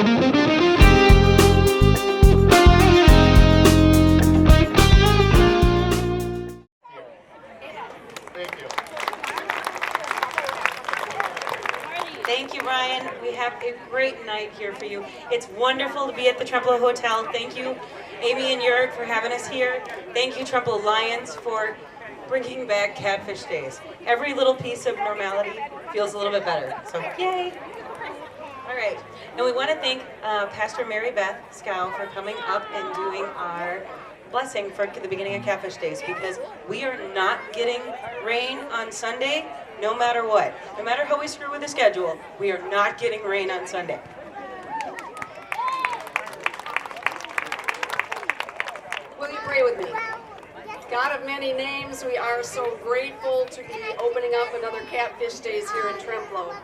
Thank you, Ryan. We have a great night here for you. It's wonderful to be at the Trempealeau Hotel. Thank you, Amy and Jörg, for having us here. Thank you, Trempealeau Lions, for bringing back Catfish Days. Every little piece of normality feels a little bit better, so yay! All right, and we want to thank Pastor Mary Beth Scow for coming up and doing our blessing for the beginning of Catfish Days, because we are not getting rain on Sunday, no matter what. No matter how we screw with the schedule, we are not getting rain on Sunday. Will you pray with me? God of many names, we are so grateful to be opening up another Catfish Days here in Trempealeau.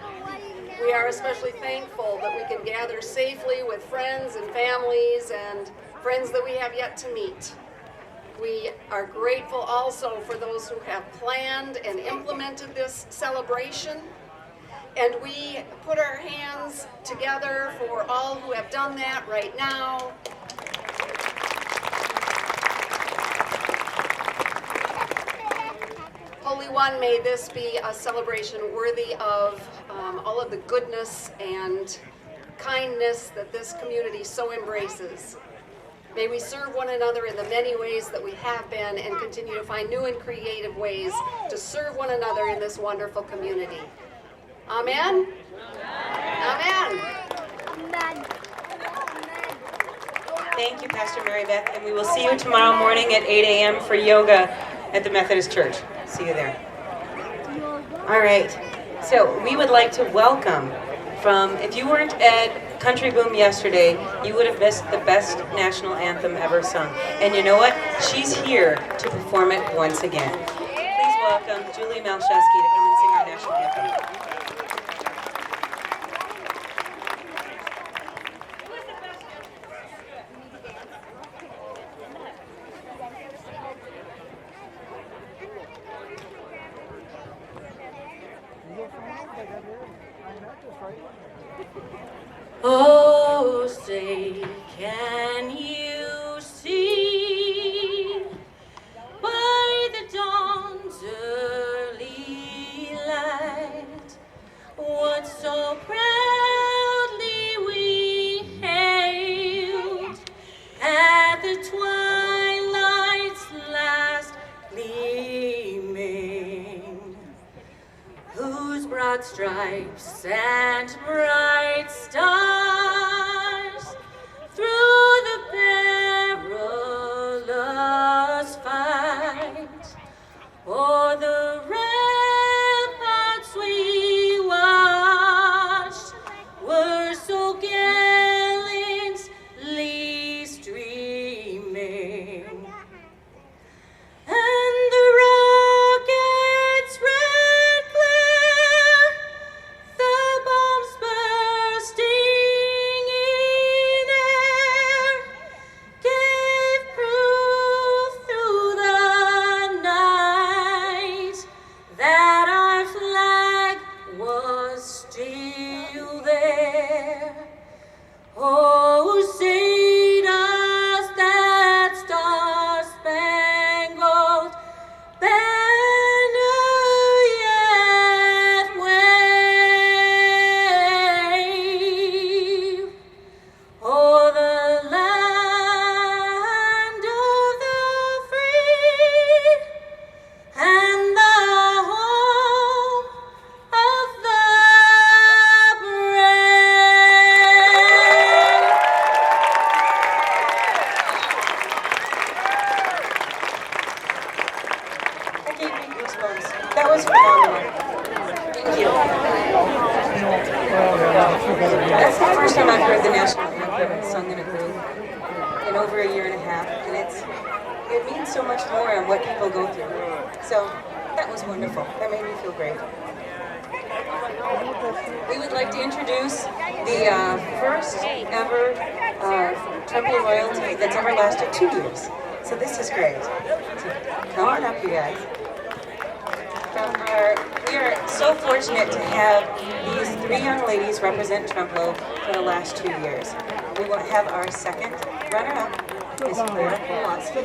We are especially thankful that we can gather safely with friends and families and friends that we have yet to meet. We are grateful also for those who have planned and implemented this celebration. And we put our hands together for all who have done that right now. Holy One, may this be a celebration worthy of all of the goodness and kindness that this community so embraces. May we serve one another in the many ways that we have been and continue to find new and creative ways to serve one another in this wonderful community. Amen? Amen. Thank you, Pastor Mary Beth, and we will see you tomorrow morning at 8 a.m. for yoga at the Methodist Church. See you there. All right, so we would like to welcome if you weren't at Country Boom yesterday, you would have missed the best national anthem ever sung. And you know what? She's here to perform it once again. Please welcome Julie Malczewski to come and sing our national anthem. Oh, say, can you see by the dawn's early light what so proudly we hailed at the twilight's last gleaming, whose broad stripes and bright stars through the perilous fight o'er the ramparts we watched were so gallantly streaming. And the rockets red glare, the bombs bursting in air, gave proof through the night that our flag was still there. Oh, say does that star-spangled banner yet wave o'er the land of the free and the home of the brave? That gave me goosebumps. That was phenomenal. Thank you. That's the first time I've heard the national anthem sung in a group in over a year and a half, and it means so much more on what people go through. So that was wonderful. That made me feel great. We would like to introduce the first ever Trempealeau royalty that's ever lasted 2 years. So this is great. So come on up, you guys. From our We are so fortunate to have these three young ladies represent Trempealeau for the last 2 years. We will have our second runner-up, Miss Clara Kowalski.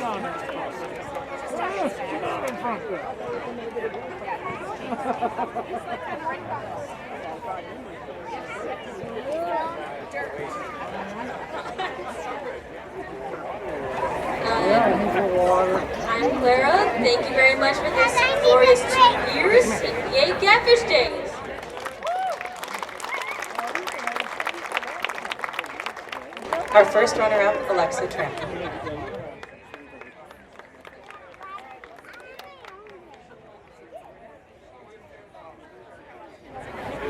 I'm Clara. Thank you very much for this glorious 2 years and yay Catfish Days. Our first runner-up, Alexa Tramp.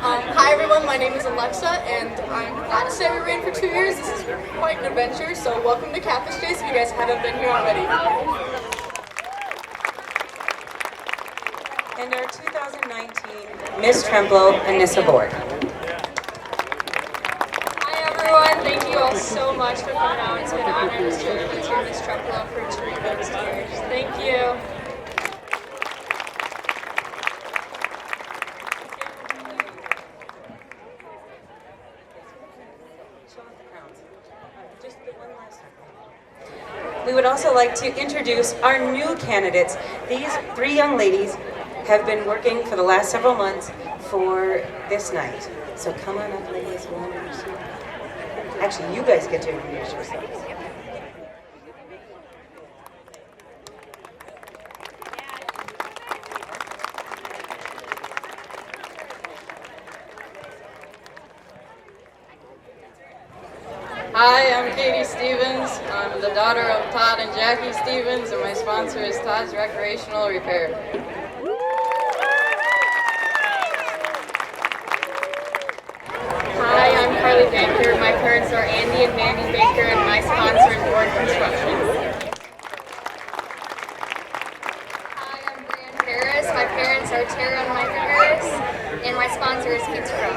Hi everyone, my name is Alexa, and I'm glad to say we ran for 2 years. This is quite an adventure, so welcome to Catfish Days if you guys haven't been here already. And our 2019 Miss Tremblo and Nissa Board. Hi everyone, thank you all so much for coming out. It's been an honor to serve as your Miss Trempealeau for 2 years. Thank you. We would also like to introduce our new candidates. These three young ladies have been working for the last several months for this night. So come on up, ladies. We'll introduce you. Actually, you guys get to introduce yourselves. Hi, I'm Katie Stevens. I'm the daughter of Todd and Jackie Stevens, and my sponsor is Todd's Recreational Repair. Hi, I'm Carly Banker. My parents are Andy and Mandy Banker, and my sponsor is Board Construction. Hi, I'm Brianne Harris. My parents are Tara and Micah Harris, and my sponsor is Kids Pro.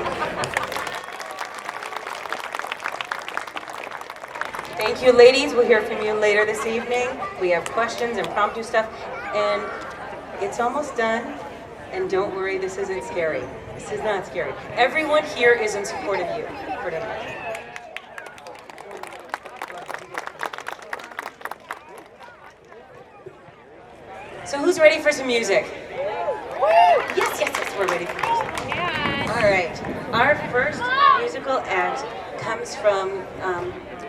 Thank you, ladies. We'll hear from you later this evening. We have questions, impromptu stuff, and it's almost done. And don't worry, this isn't scary. This is not scary. Everyone here is in support of you for tonight. So who's ready for some music? Yes, we're ready for music. All right. Our first musical act comes from,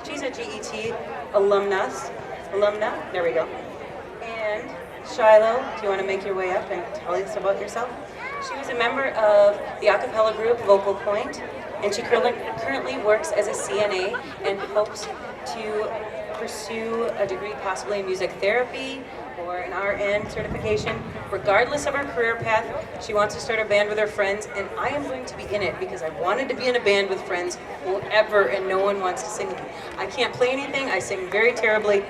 she's a GET alumna. There we go. And Shiloh, do you want to make your way up and tell us about yourself? She was a member of the a cappella group Vocal Point, and she currently works as a CNA and hopes to pursue a degree possibly in music therapy or an RN certification. Regardless of her career path, she wants to start a band with her friends, and I am going to be in it because I wanted to be in a band with friends forever, and no one wants to sing with me. I can't play anything, I sing very terribly,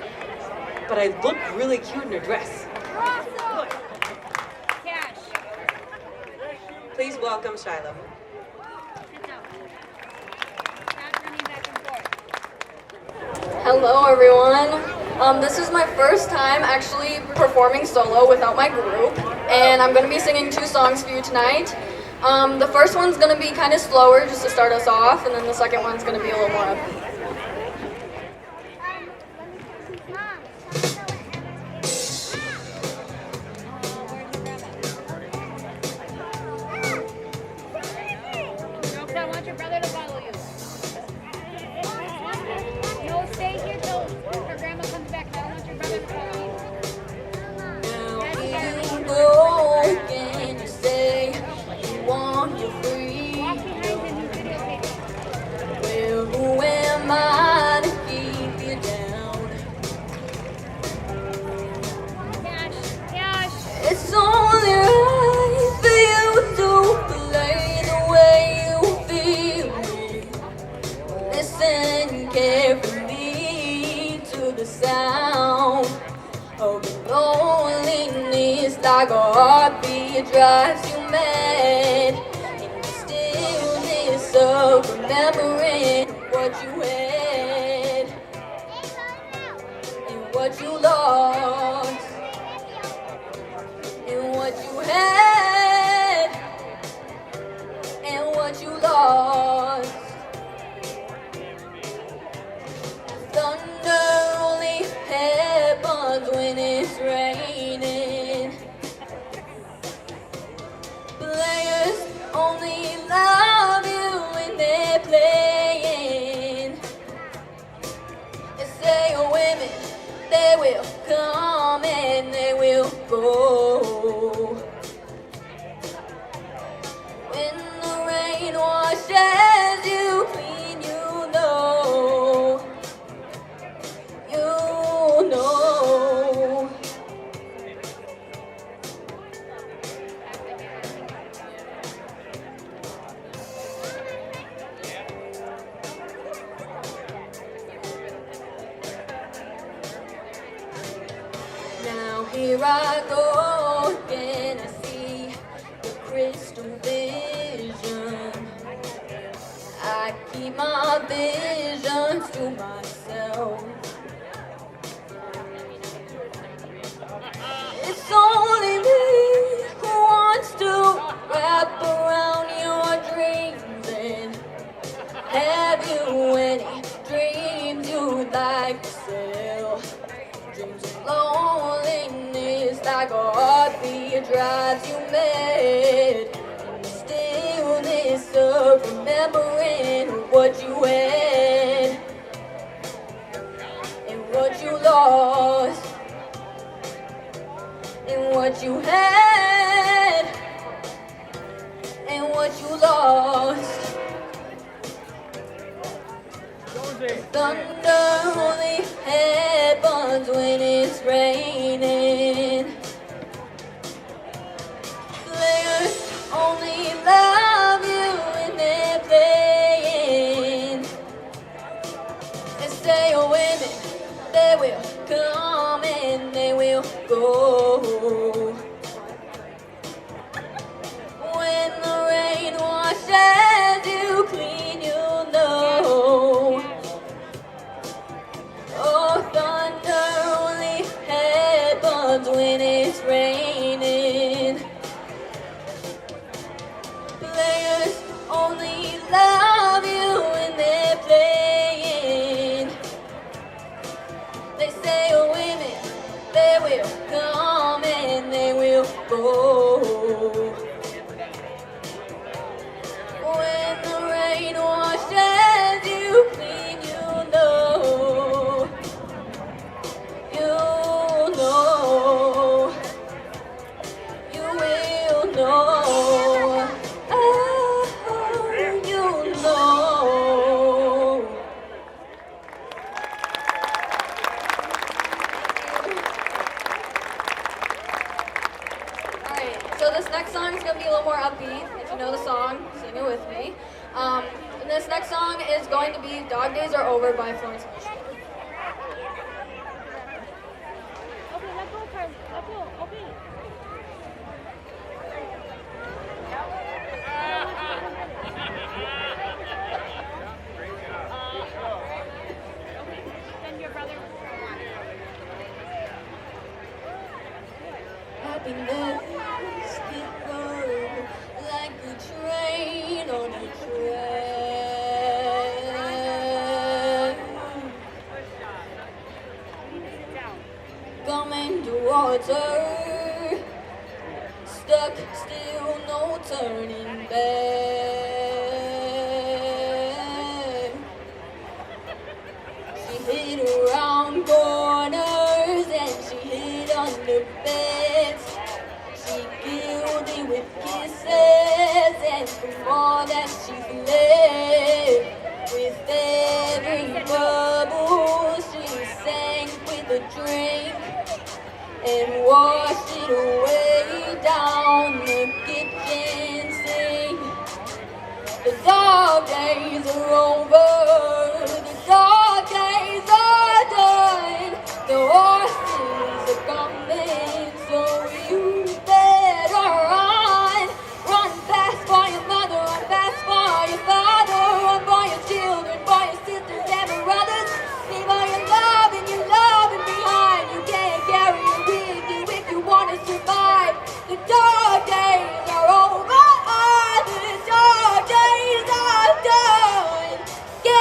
but I look really cute in a dress. Please welcome Shiloh. Hello everyone. This is my first time actually performing solo without my group, and I'm going to be singing 2 songs for you tonight. The first one's going to be kind of slower just to start us off, and then the second one's going to be a little more upbeat. I want your brother to follow you. No, stay here till her grandma comes back. I don't want your brother to follow you. Can you say you want your freedom? Walk behind him and videotape it. Well, who am I to keep you down? Cash. It's only right for you to play the way you feel. Listen carefully to the sound of the loneliness, like a heartbeat drives you mad. In the stillness of remembering what you had and what you lost and what you had. here I go again. I see the crystal vision. I keep my visions to myself. It's only me who wants to wrap around your dreams. And have you any dreams you'd like to sell? Dreams of loneliness like a heartbeat drives you mad. In the stillness of remembering what you had and what you lost and what you had and what you lost. Thunder only happens when it's raining. Players only love you when they're playing. And stay with me, they will come and they will go. When the rain washes you clean, you'll know. Oh, thunder only happens when it's raining. Players only love you when they're playing. They say women, they will come and they will go. When the rain washes you clean, you know. You know. You will know. Oh, you know. Alright, so this next song is going to be a little more upbeat. If you know the song, sing it with me. And this next song is going to be Dog Days Are Over by Florence Mitchell. Okay, let go first. Let go. Okay. Then your brother. Happiness can go like a train on a track. Coming towards her, stuck still, no turning back. She hid around corners and she hid under beds. She killed me with kisses, and from all that she fled. With every bubble she sank with a drink and washed it away down the kitchen sink. The dog days are over, the dog days are done. The horses are coming, so you better run. Run fast for your mother, run fast for your father, run for your children, for your sisters and brothers. Leave all your loving behind. You can't carry it with you if you want to survive. The dog days are over, the dog days are done. Get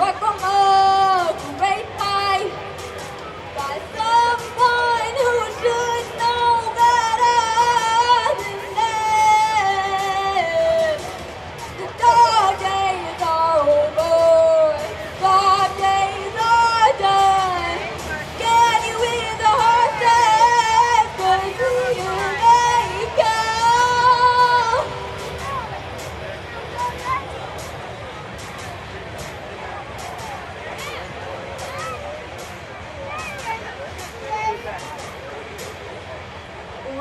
right from a great height by someone who should know better than them. The dark days are over, dark days are done. Can you hear the horses? 'Cause here they come.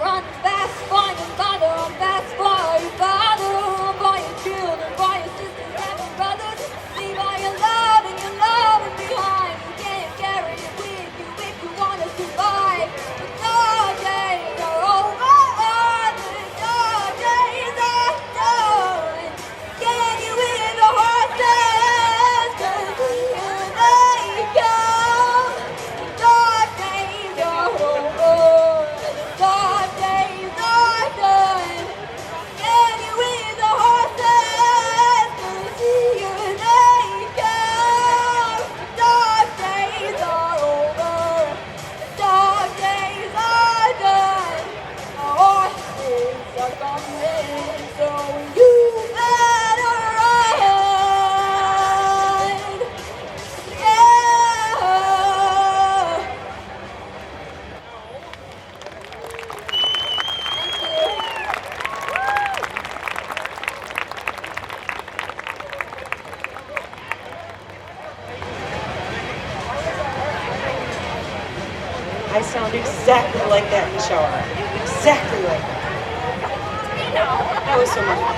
Run fast for your father, run fast for your father, run for your children, for your sisters and your brothers. Leave all your love and your loving behind. You can't carry it with you if you want to survive. The dark days are over, the dark days are done. Can you hear the horses? 'Cause here they come. The dark days are over. Dark days are done. Can you hear the horses? 'Cause here they come. Dark days are over. Dark days are done. Our horses are coming, so you better run. Yeah. I sound exactly like that in the shower. Exactly like that. That was so much fun.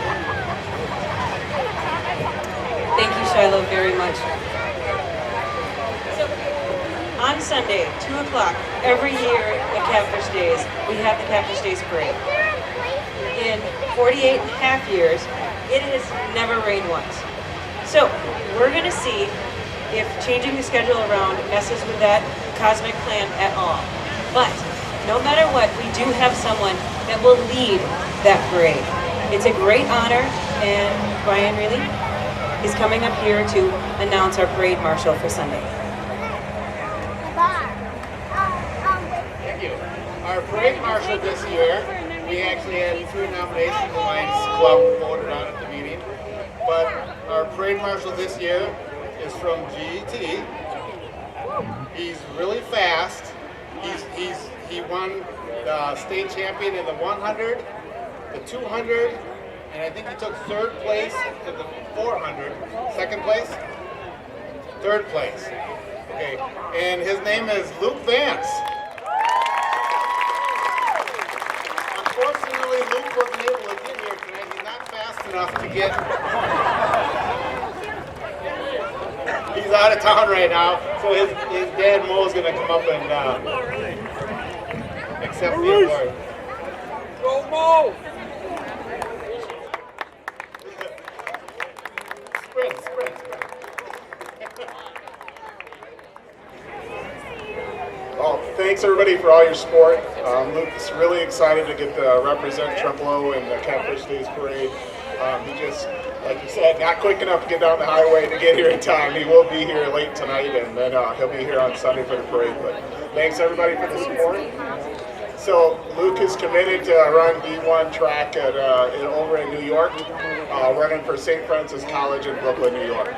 Thank you, Shiloh, very much. So, on Sunday, 2 o'clock, every year at Catfish Days, we have the Catfish Days Parade. In 48 and a half years, it has never rained once. So, we're going to see if changing the schedule around messes with that cosmic plan at all. But no matter what, we do have someone that will lead that parade. It's a great honor, and Brian Reilly is coming up here to announce our parade marshal for Sunday. Thank you. Our parade marshal this year, we actually had 3 nominations. The Lions Club voted on at the meeting. But our parade marshal this year is from GET. He's really fast. He won the state champion in the 100, the 200, and I think he took 3rd place in the 400. 2nd place? 3rd place. Okay, and his name is Luke Vance. Unfortunately, Luke wasn't able to get here tonight. He's not fast enough to get. He's out of town right now, so his dad Mo is going to come up and accept the award. Go Mo! Sprint. Well, thanks everybody for all your support. Luke's really excited to get to represent Trempealeau in the Catfish Days Parade. He just, like you said, not quick enough to get down the highway to get here in time. He will be here late tonight, and then he'll be here on Sunday for the parade. But thanks everybody for the support. So Luke is committed to run D1 track at over in New York, running for St. Francis College in Brooklyn, New York.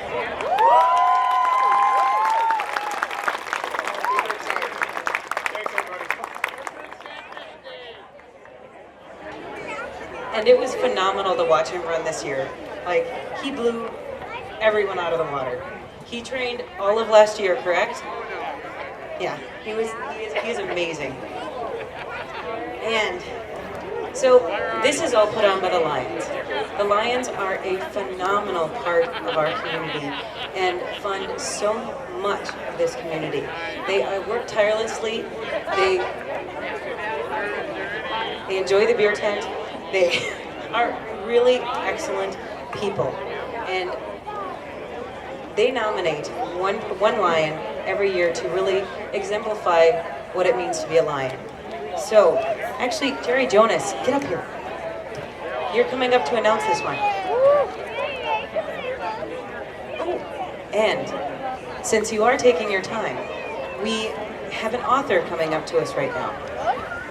And it was phenomenal to watch him run this year. Like, he blew everyone out of the water. He trained all of last year, correct? Yeah, he is amazing. And so this is all put on by the Lions. The Lions are a phenomenal part of our community and fund so much of this community. They work tirelessly. They enjoy the beer tent. They are really excellent people, and they nominate one lion every year to really exemplify what it means to be a lion. So, actually, Jerry Jonas, get up here. You're coming up to announce this one. Oh, And since you are taking your time, we have an author coming up to us right now.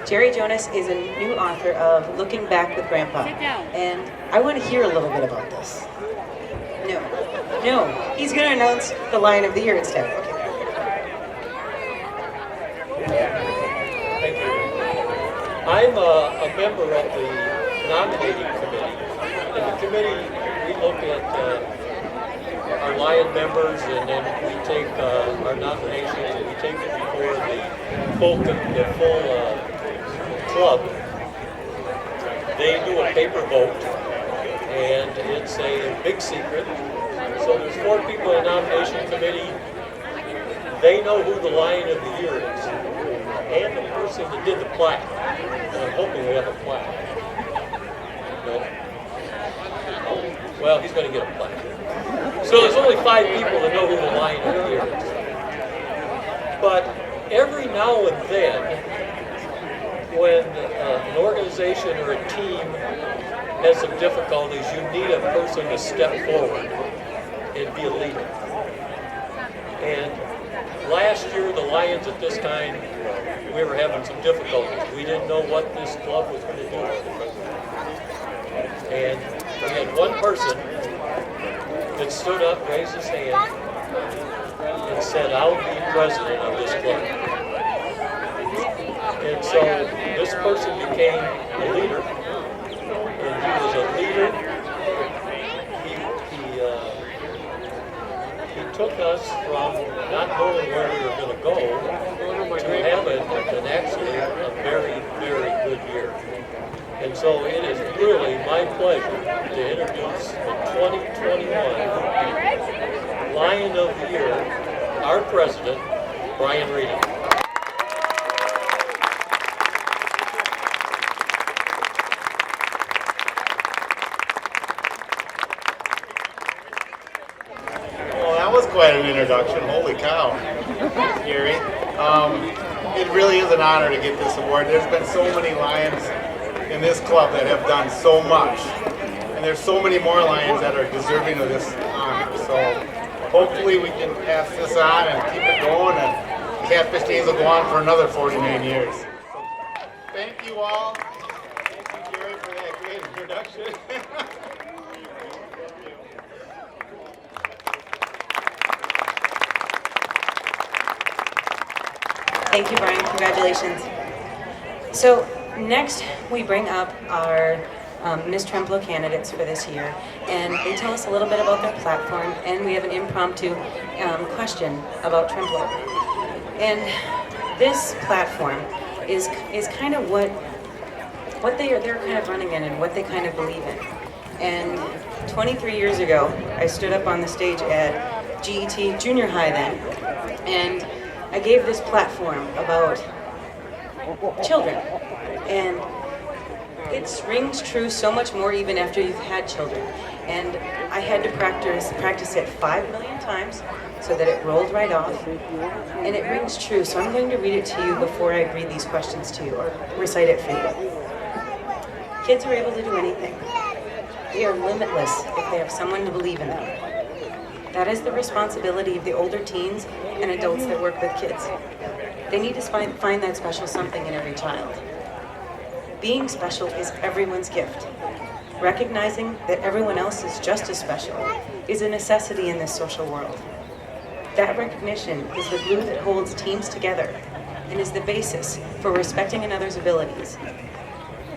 Jerry Jonas is a new author of Looking Back with Grandpa. And I want to hear a little bit about this. No, he's going to announce the Lion of the Year instead. Okay. Thank you. I'm a member of the nominating committee. In the committee, we look at our Lion members, and then we take our nominations and we take it before the full club. They do a paper vote, and it's a big secret. So there's 4 people in the nomination committee. They know who the Lion of the Year is, and the person that did the plaque. And I'm hoping we have a plaque. No? Well, he's going to get a plaque. So there's only 5 people that know who the Lion of the Year is. But every now and then, when an organization or a team has some difficulties, you need a person to step forward and be a leader. And last year, the Lions at this time, we were having some difficulties. We didn't know what this club was going to do. And we had one person that stood up, raised his hand, and said, "I'll be president of this club." And so this person became a leader, and he was a leader. He took us from not knowing where we were going to go to having actually a very, very good year. And so it is really my pleasure to introduce the 2021 Lion of the Year, our president, Brian Reedy. Quite an introduction. Holy cow, Gary. It really is an honor to get this award. There's been so many Lions in this club that have done so much, and there's so many more Lions that are deserving of this honor. So hopefully we can pass this on and keep it going, and Catfish Days will go on for another 49 years. So thank you all. Thank you, Gary, for that great introduction. Thank you, Brian. Congratulations. So next, we bring up our Miss Tremblo candidates for this year, and they tell us a little bit about their platform, and we have an impromptu question about Tremblo. And this platform is kind of what they're kind of running in and what they kind of believe in. And 23 years ago, I stood up on the stage at GET Junior High then, and I gave this platform about children, and it rings true so much more even after you've had children. And I had to practice it 5 million times so that it rolled right off, and it rings true. So I'm going to read it to you before I read these questions to you, or recite it for you. Kids are able to do anything. They are limitless if they have someone to believe in them. That is the responsibility of the older teens and adults that work with kids. They need to find that special something in every child. Being special is everyone's gift. Recognizing that everyone else is just as special is a necessity in this social world. That recognition is the glue that holds teams together and is the basis for respecting another's abilities.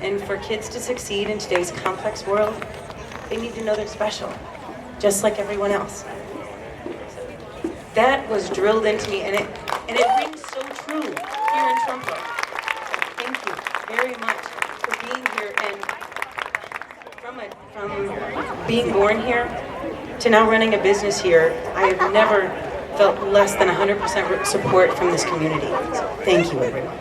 And for kids to succeed in today's complex world, they need to know they're special, just like everyone else. That was drilled into me, and it rings so true here in Tremblo. Thank you very much for being here, and from being born here to now running a business here, I have never felt less than 100% support from this community. So thank you, everyone.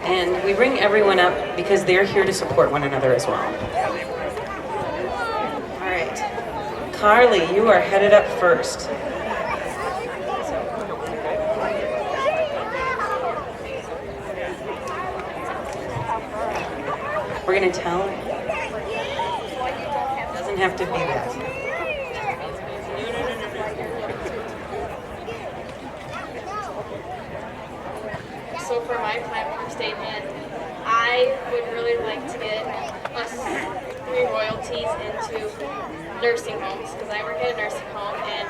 And we bring everyone up because they're here to support one another as well. All right. Carly, you are headed up first. We're gonna tell. Doesn't have to be that. So for my platform statement, I would really like to get us 3 royalties into nursing homes, because I work at a nursing home and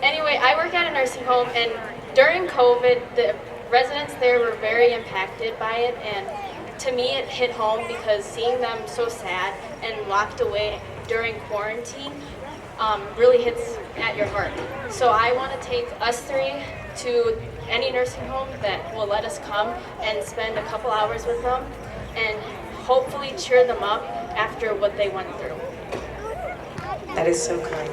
anyway, I work at a nursing home, and during COVID, the residents there were very impacted by it, and to me it hit home because seeing them so sad and locked away during quarantine really hits at your heart. So I want to take us 3 to any nursing home that will let us come and spend a couple hours with them and hopefully cheer them up after what they went through. That is so kind.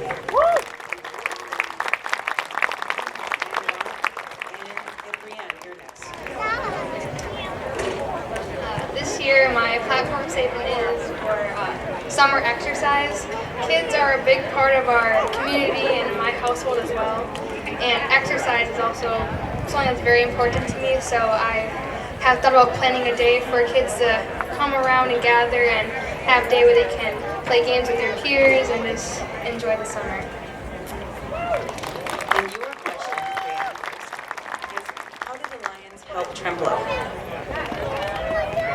This year, my platform statement is for summer exercise. Kids are a big part of our community and my household as well. And exercise is also something that's very important to me, so I have thought about planning a day for kids to come around and gather and have a day where they can play games with their peers and just enjoy the summer. And your question, Brianne, is how do the Lions help Trempealeau?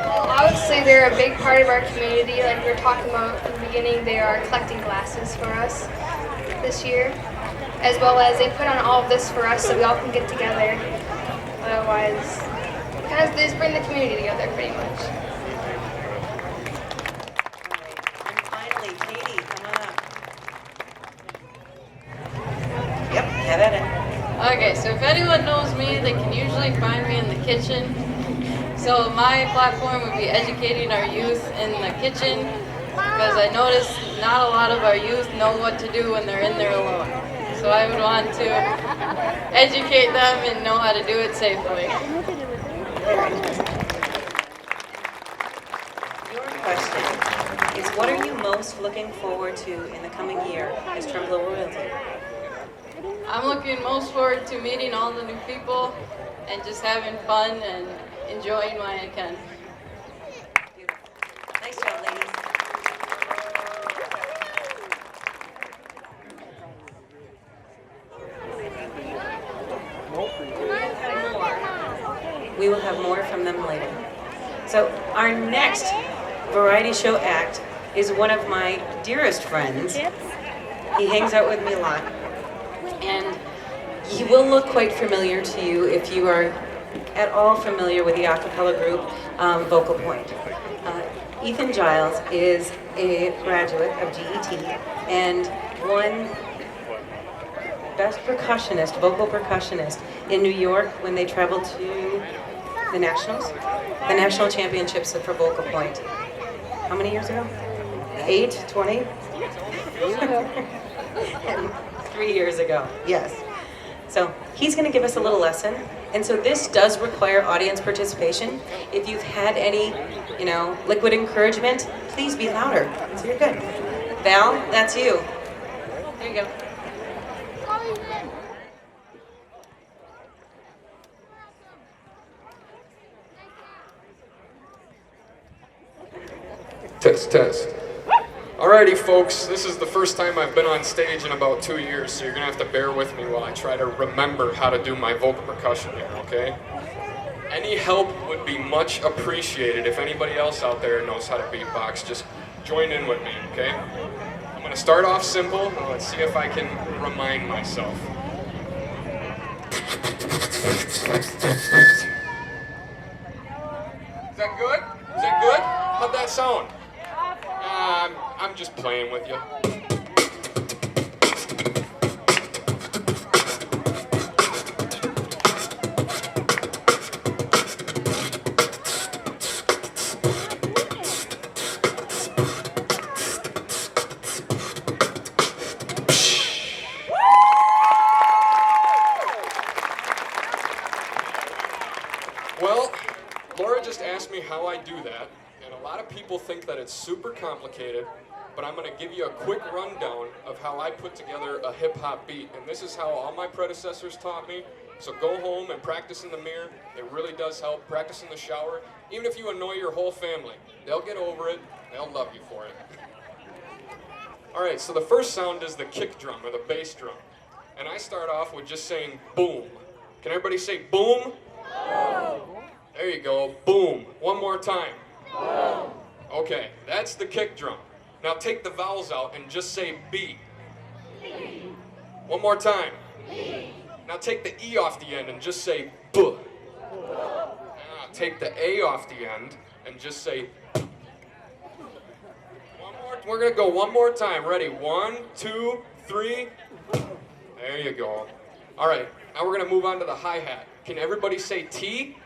Well, I would say they're a big part of our community. Like we were talking about in the beginning, they are collecting glasses for us this year, as well as they put on all of this for us so we all can get together. Otherwise, kind of they just bring the community together pretty much. And finally, Katie, come on up. Yep, have at it. Okay, so if anyone knows me, they can usually find me in the kitchen. So my platform would be educating our youth in the kitchen, because I notice not a lot of our youth know what to do when they're in there alone. So I would want to educate them and know how to do it safely. Your question is, what are you most looking forward to in the coming year as Tremblo royalty? I'm looking most forward to meeting all the new people and just having fun and enjoying while I can. Beautiful. Nice job, ladies. We will have more from them later. So our next variety show act is one of my dearest friends. He hangs out with me a lot. And he will look quite familiar to you if you are at all familiar with the a cappella group Vocal Point. Ethan Giles is a graduate of GET and won Best Percussionist, Vocal Percussionist in New York when they traveled to the National Championships for Vocal Point. How many years ago? 8, 20? 3 years ago, yes. So he's going to give us a little lesson. And so this does require audience participation. If you've had any, liquid encouragement, please be louder. So you're good. Val, that's you. There you go. Test, test. Alrighty folks, this is the first time I've been on stage in about 2 years, so you're gonna have to bear with me while I try to remember how to do my vocal percussion here, okay? Any help would be much appreciated. If anybody else out there knows how to beatbox, just join in with me, okay? I'm gonna start off simple, and let's see if I can remind myself. Is that good? Is that good? How'd that sound? I'm just playing with you. Well, Laura just asked me how I do that, and a lot of people think that it's super complicated, but I'm going to give you a quick rundown of how I put together a hip-hop beat, and this is how all my predecessors taught me, So go home and practice in the mirror. It really does help. Practice in the shower. Even if you annoy your whole family, they'll get over it. They'll love you for it. All right, so the first sound is the kick drum or the bass drum. And I start off with just saying boom. Can everybody say boom? Boom. There you go, boom. One more time. Boom. Okay, that's the kick drum. Now take the vowels out and just say B. B. One more time. B. Now take the E off the end and just say B. Now take the A off the end and just say B. We're gonna go one more time. Ready? 1, 2, 3. There you go. All right, now we're gonna move on to the hi-hat. Can everybody say T?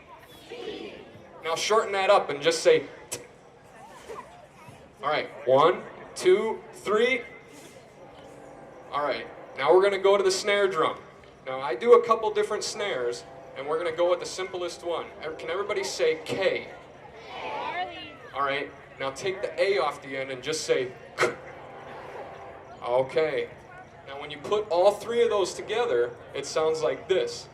T. Now shorten that up and just say T. All right, 1, 2, 3. All right, now we're gonna go to the snare drum. Now I do a couple different snares, and we're gonna go with the simplest one. Can everybody say K? All right, now take the A off the end and just say K. Okay. Now when you put all three of those together, it sounds like this.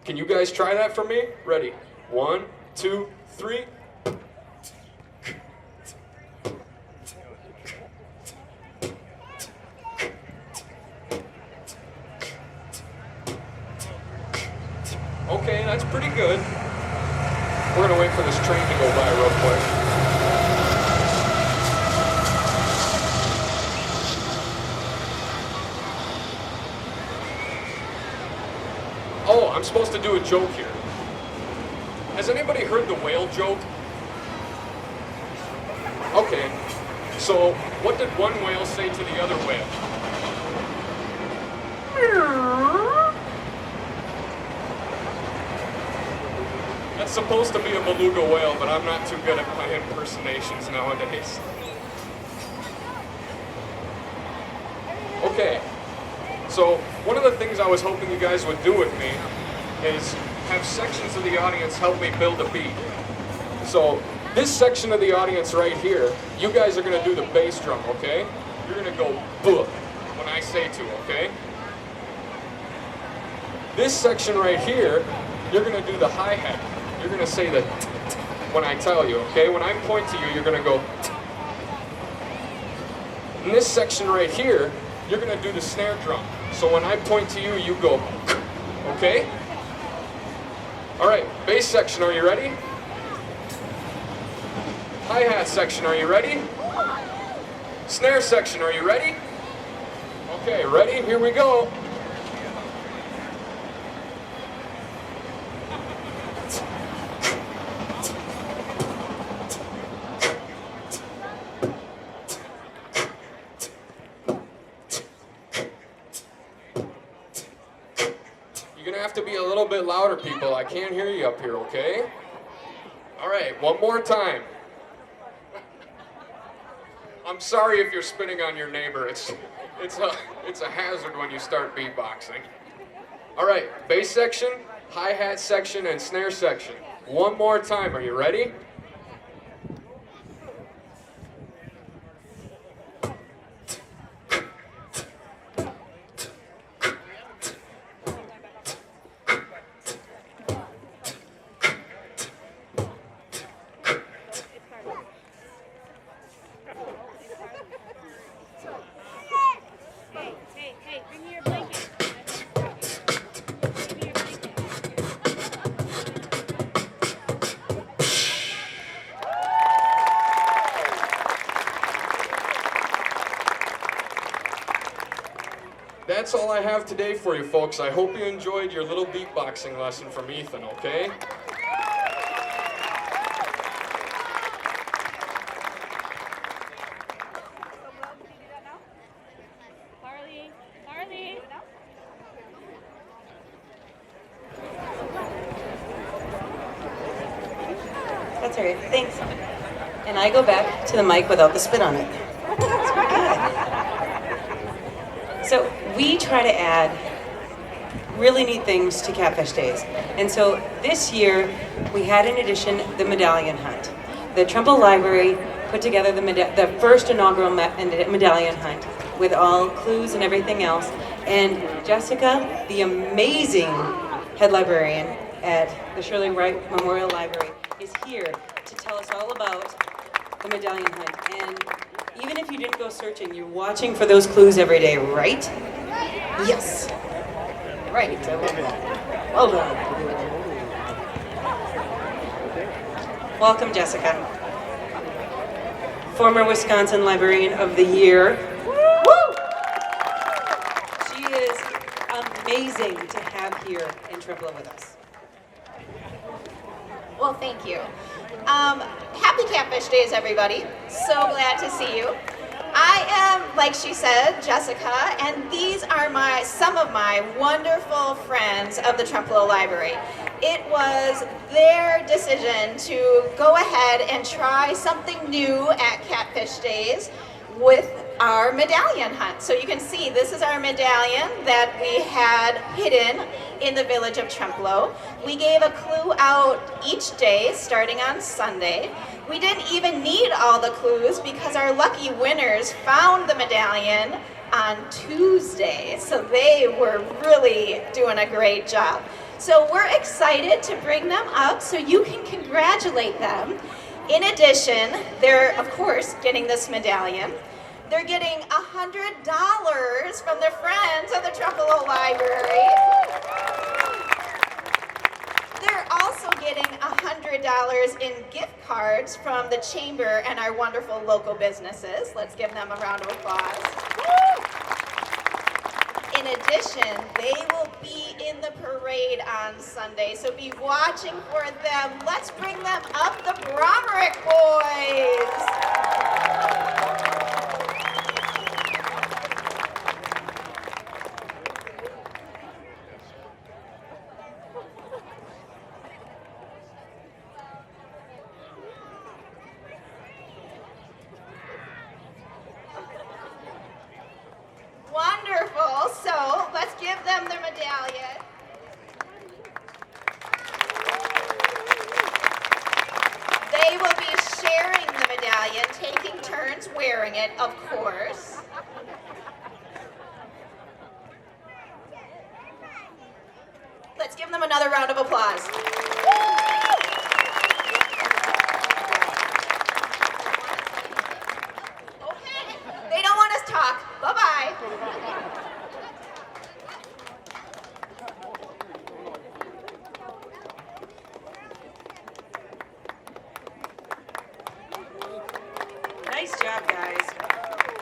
Can you guys try that for me? Ready? 1, 2, 3. Okay, that's pretty good. We're gonna wait for this train to go by real quick. Oh, I'm supposed to do a joke here. Has anybody heard the whale joke? Okay, so what did one whale say to the other whale? That's supposed to be a beluga whale, but I'm not too good at my impersonations nowadays. Okay, so one of the things I was hoping you guys would do with me is have sections of the audience help me build a beat. So this section of the audience right here, you guys are gonna do the bass drum, okay? You're gonna go buh when I say to, okay? This section right here, you're gonna do the hi-hat. You're gonna say the when I tell you, okay? When I point to you, you're gonna go. In this section right here, you're gonna do the snare drum. So when I point to you, you go, okay? All right, bass section, are you ready? Hi-hat section, are you ready? Snare section, are you ready? Okay, ready? Here we go. To be a little bit louder, people. I can't hear you up here, okay? All right, one more time. I'm sorry if you're spitting on your neighbor. It's a hazard when you start beatboxing. All right, bass section, hi-hat section, and snare section. One more time. Are you ready? That's all I have today for you folks. I hope you enjoyed your little beatboxing lesson from Ethan, okay? That's all right, thanks. And I go back to the mic without the spit on it. That's good. So we try to add really neat things to Catfish Days. And so this year, we had in addition the Medallion Hunt. The Trempealeau Library put together the first inaugural Medallion Hunt. with all clues and everything else. And Jessica, the amazing head librarian at the Shirley Wright Memorial Library, is here to tell us all about the Medallion Hunt. And even if you didn't go searching, you're watching for those clues every day, right? Yes. Right. I love that. Well done. Welcome, Jessica. Former Wisconsin Librarian of the Year. Woo! She is amazing to have here in Trempealeau with us. Well, thank you. Happy Catfish Days, everybody. So glad to see you. I am, like she said, Jessica, and these are some of my wonderful friends of the Trempealeau Library. It was their decision to go ahead and try something new at Catfish Days with our medallion hunt. So you can see this is our medallion that we had hidden in the village of Trempealeau. We gave a clue out each day starting on Sunday. We didn't even need all the clues because our lucky winners found the medallion on Tuesday. So they were really doing a great job. So we're excited to bring them up so you can congratulate them. In addition, they're of course getting this medallion. They're getting $100 from their friends of the Trempealeau Library. They're also getting $100 in gift cards from the Chamber and our wonderful local businesses. Let's give them a round of applause. In addition, they will be in the parade on Sunday, so be watching for them. Let's bring them up, the Bromerick boys. Wonderful. So let's give them their medallion. They will be sharing the medallion, taking turns wearing it, of course. Let's give them another round of applause. Okay, they don't want us to talk. Bye-bye. Nice job, guys.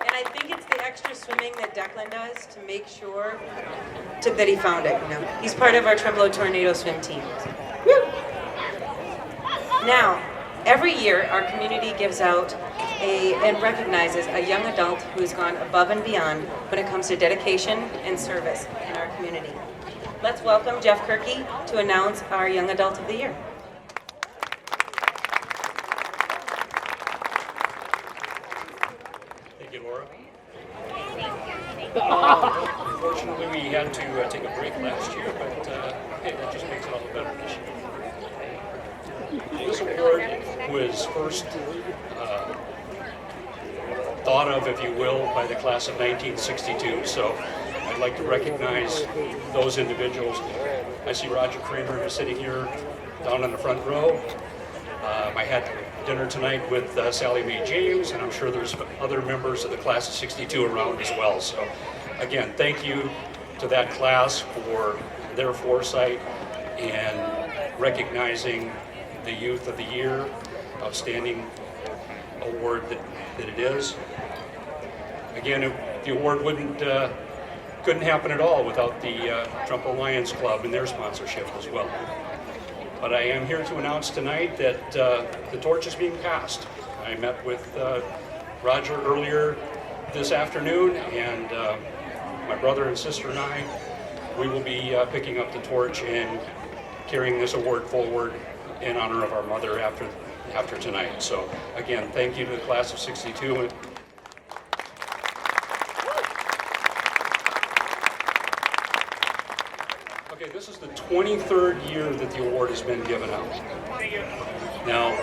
And I think it's the extra swimming that Declan does to make sure that he found it. You know, he's part of our Tremblo Tornado swim team. Woo! Now, every year our community gives out and recognizes a young adult who has gone above and beyond when it comes to dedication and service in our community. Let's welcome Jeff Kirky to announce our Young Adult of the Year. Thank you, Laura. Unfortunately, we had to take a break last year, but hey, that just makes it all the better this year. This award was first thought of, if you will, by the class of 1962. So I'd like to recognize those individuals. I see Roger Kramer, who's sitting here down in the front row. I had dinner tonight with Sally Mae James, and I'm sure there's other members of the class of 62 around as well. So again, thank you to that class for their foresight and recognizing the Youth of the Year, outstanding award that it is. Again, the award couldn't happen at all without the Trempealeau Lions Club and their sponsorship as well. But I am here to announce tonight that the torch is being passed. I met with Roger earlier this afternoon, and my brother and sister and I, we will be picking up the torch and carrying this award forward in honor of our mother after tonight. So again, thank you to the class of 62. Okay, this is the 23rd year that the award has been given out. Now,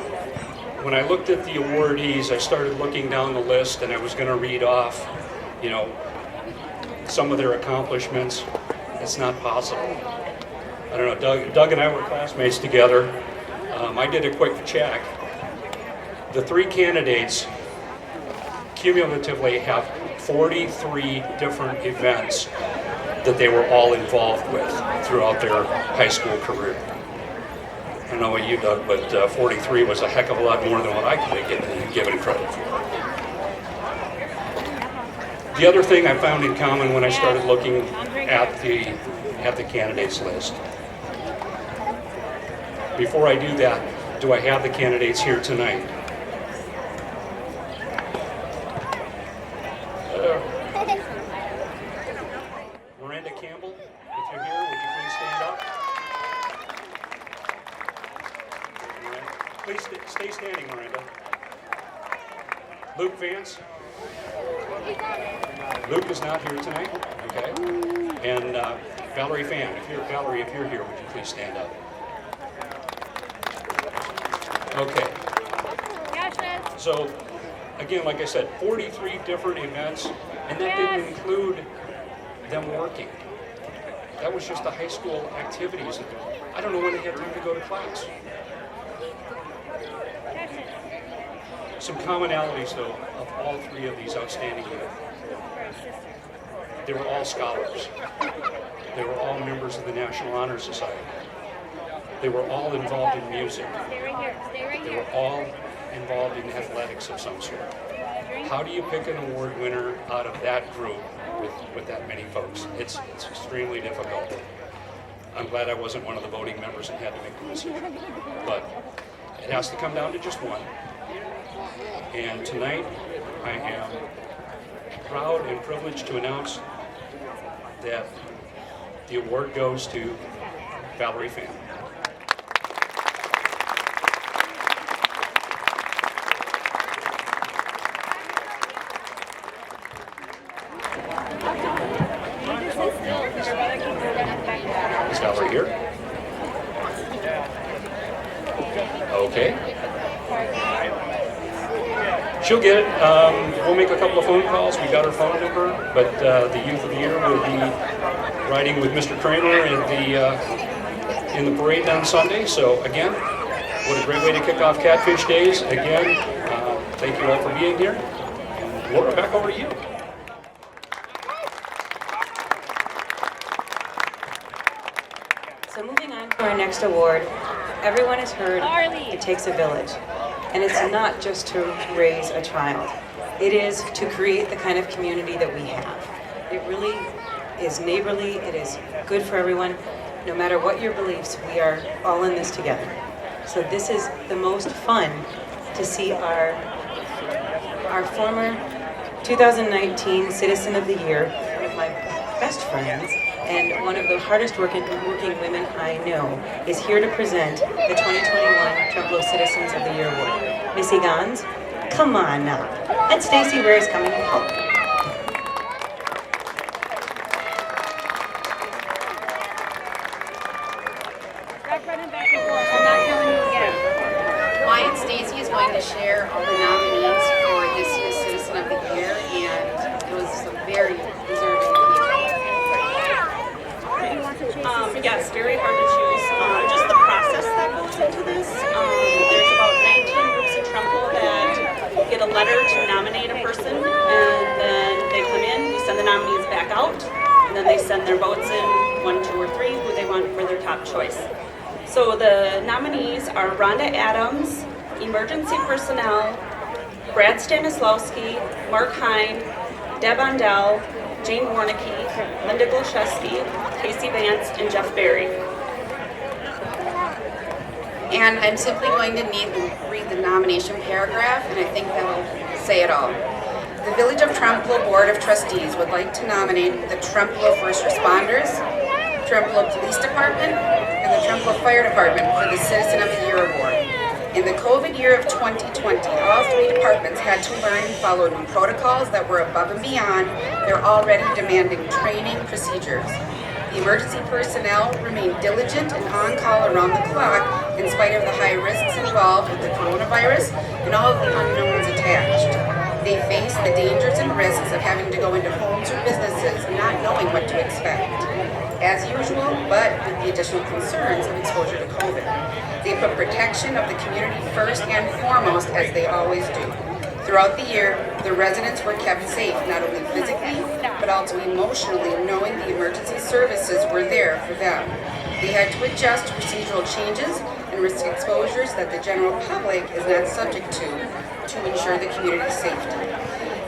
when I looked at the awardees, I started looking down the list, and I was going to read off you know, some of their accomplishments. It's not possible. I don't know, Doug and I were classmates together. I did a quick check. The 3 candidates cumulatively have 43 different events that they were all involved with throughout their high school career. I don't know what you, Doug, but 43 was a heck of a lot more than what I could have given credit for. The other thing I found in common when I started looking at the candidates list. Before I do that, do I have the candidates here tonight? Miranda Campbell, if you're here, would you please stand up? Please stay standing, Miranda. Luke Vance. Luke is not here tonight, okay? And Valerie Fan, if you're here, would you please stand up? Okay. So, again, like I said, 43 different events, and that didn't include them working. That was just the high school activities. I don't know when they had time to go to class. Some commonalities, though, of all 3 of these outstanding youth. They were all scholars. They were all members of the National Honor Society. They were all involved in music. They were all involved in athletics of some sort. How do you pick an award winner out of that group with that many folks? It's extremely difficult. I'm glad I wasn't one of the voting members and had to make the decision. But it has to come down to just one. And tonight, I am proud and privileged to announce that the award goes to Valerie Fan. Is Valerie here? Okay. She'll get it. We'll make a couple of phone calls. We got her phone number, but the Youth of the Year will be riding with Mr. Kramer in the parade on Sunday. So again, what a great way to kick off Catfish Days. Again, thank you all for being here. And Laura, back over to you. So moving on to our next award, everyone has heard it takes a village. And it's not just to raise a child. It is to create the kind of community that we have. It really is neighborly, it is good for everyone. No matter what your beliefs, we are all in this together. So this is the most fun to see our former 2019 Citizen of the Year, one of my best friends, and one of the hardest working women I know, is here to present the 2021 Tremblo Citizens of the Year Award. Missy Gons, come on now. And Stacy Ware is coming to help. Wyatt Stacy is going to share all the nominees for this year's Citizen of the Year, and it was some very deserving people. Yes, very hard to choose. Just the process that goes into this. There's about 19 groups in Trempealeau that get a letter to nominate a person, and then they come in, we send the nominees back out, and then they send their votes in, 1, 2, or 3, who they want for their top choice. So the nominees are Rhonda Adams, Emergency Personnel, Brad Stanislawski, Mark Hine, Deb Ondell, Jane Warnicki, Linda Golszewski, Casey Vance, and Jeff Berry. And I'm simply going to read the nomination paragraph, and I think that'll say it all. The Village of Trempealeau Board of Trustees would like to nominate the Trempealeau First Responders, Trempealeau Police Department, and the Trempealeau Fire Department for the Citizen of the Year Award. In the COVID year of 2020, all 3 departments had to learn and follow new protocols that were above and beyond their already demanding training procedures. The emergency personnel remained diligent and on call around the clock in spite of the high risks involved with the coronavirus and all of the unknowns attached. They face the dangers and risks of having to go into homes or businesses not knowing what to expect. As usual, but with the additional concerns of exposure to COVID. They put protection of the community first and foremost, as they always do. Throughout the year, the residents were kept safe, not only physically, but also emotionally, knowing the emergency services were there for them. They had to adjust to procedural changes and risk exposures that the general public is not subject to ensure the community's safety.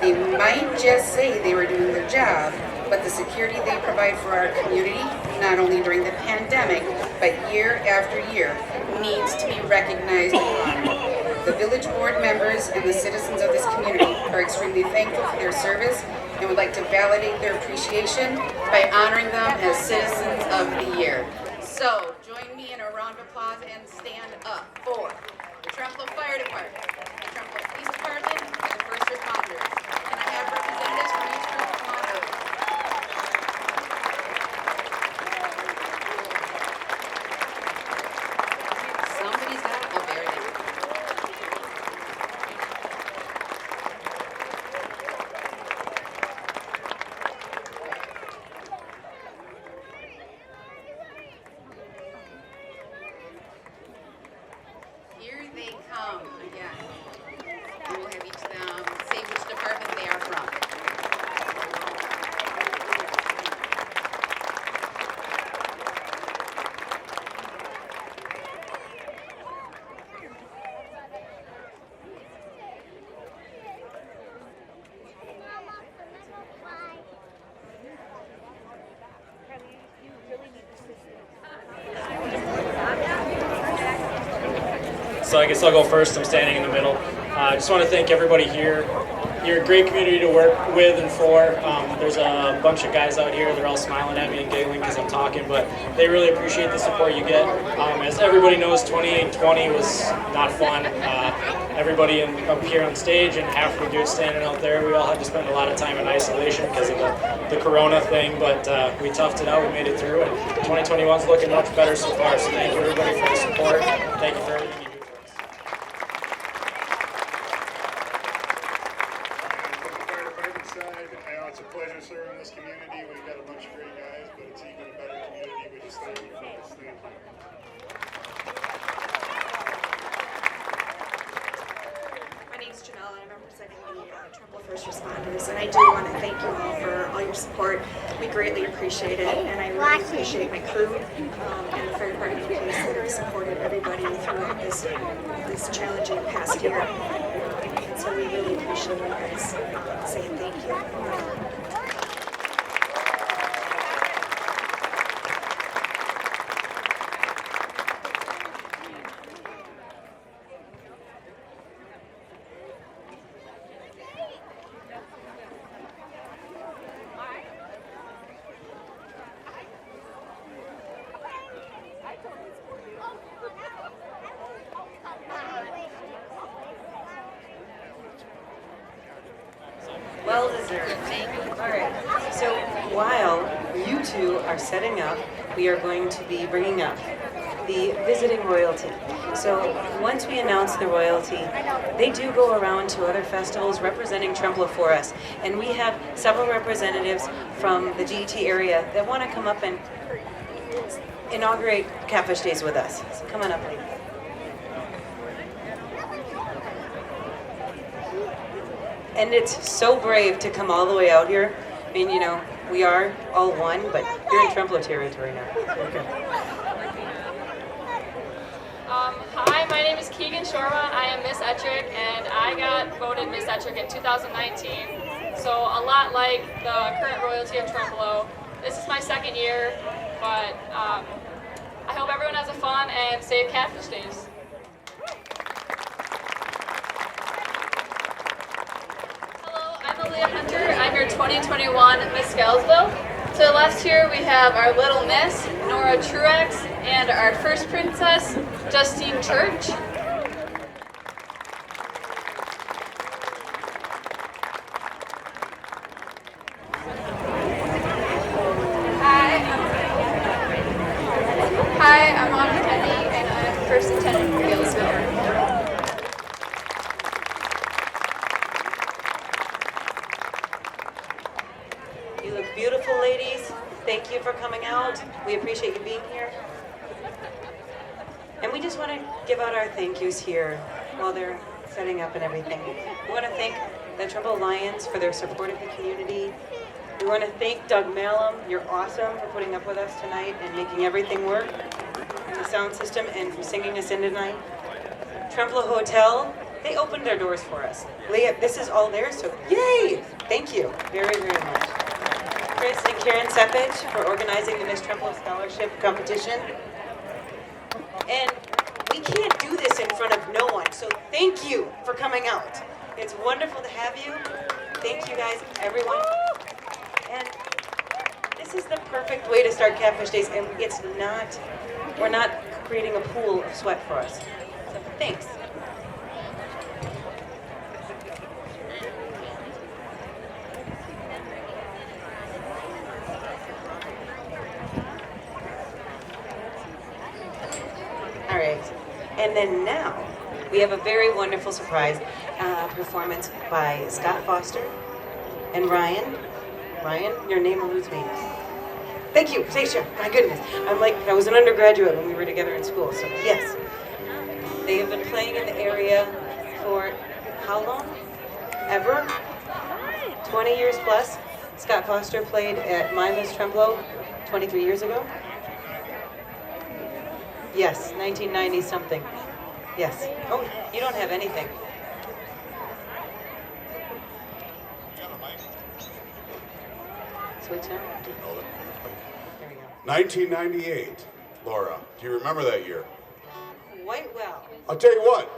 They might just say they were doing their job, but the security they provide for our community, not only during the pandemic, but year after year, needs to be recognized and honored. The village board members and the citizens of this community are extremely thankful for their service and would like to validate their appreciation by honoring them as Citizens of the Year. So, join me in a round of applause and stand up for the Trempealeau Fire Department, the Trempealeau Police Department, and the first responders. Can I have representatives from each group come on up? Somebody's got it. Oh, there it is. Here they come again. And we'll have each of them say which department they are from. So I guess I'll go first. I'm standing in the middle. I just want to thank everybody here. You're a great community to work with and for. There's a bunch of guys out here. They're all smiling at me and giggling because I'm talking, but they really appreciate the support you get. As everybody knows, 2020 was not fun. Everybody up here on stage and half we do it standing out there. We all had to spend a lot of time in isolation because of the corona thing, but we toughed it out. We made it through, and 2021 is looking much better so far. So thank you everybody for the support. Thank you for everything you do. It's a pleasure serving this community. We've got a bunch of great guys, but it's even a better community. We just thank you for this. Thank you. My name's Janelle, and I'm representing the Trempealeau First Responders, and I do want to thank you all for all your support. We greatly appreciate it, and I really appreciate my crew and the fire department and police that have supported everybody throughout this challenging past year. And so we really appreciate you guys saying thank you. Well deserved. All right. So while you two are setting up, we are going to be bringing up the visiting royalty. So once we announce the royalty, they do go around to other festivals representing Trempealeau for us. And we have several representatives from the GT area that want to come up and inaugurate Catfish Days with us. So come on up, ladies. And it's so brave to come all the way out here. I mean, you know, we are all one, but you're in Trempealeau territory now. Okay. Hi, my name is Keegan Shorma. I am Miss Ettrick, and I got voted Miss Ettrick in 2019. So a lot like the current royalty of Trempealeau. This is my second year, but I hope everyone has a fun and safe Catfish Days. I'm Aaliyah Hunter. I'm your 2021 Miss Scalesville. So last year we have our little Miss, Nora Truex, and our first princess, Justine Church. Hi, I'm Autumn Kennedy, and I'm first attendant for Galesville. We appreciate you being here. And we just want to give out our thank yous here while they're setting up and everything. We want to thank the Trempealeau Lions for their support of the community. We want to thank Doug Malum. You're awesome for putting up with us tonight and making everything work. And the sound system and for singing us in tonight. Trempealeau Hotel, they opened their doors for us. Leah, this is all theirs, so yay! Thank you very, very much. Chris and Karen Sepich for organizing the Miss Trempealeau Scholarship Competition. And we can't do this in front of no one, so thank you for coming out. It's wonderful to have you. Thank you guys, everyone. And this is the perfect way to start Catfish Days, and it's not, we're not creating a pool of sweat for us. So thanks. All right, and then now we have a very wonderful surprise performance by Scott Foster and Ryan. Ryan, your name eludes me. Thank you, Stacia. My goodness, I'm like, I was an undergraduate when we were together in school, so yes. They have been playing in the area for how long? Ever? 20 years plus. Scott Foster played at my Miss Trempealeau 23 years ago. Yes, 1990 something. Yes. Oh, you don't have anything. Switch now? There we go. 1998, Laura. Do you remember that year? Quite well. I'll tell you what,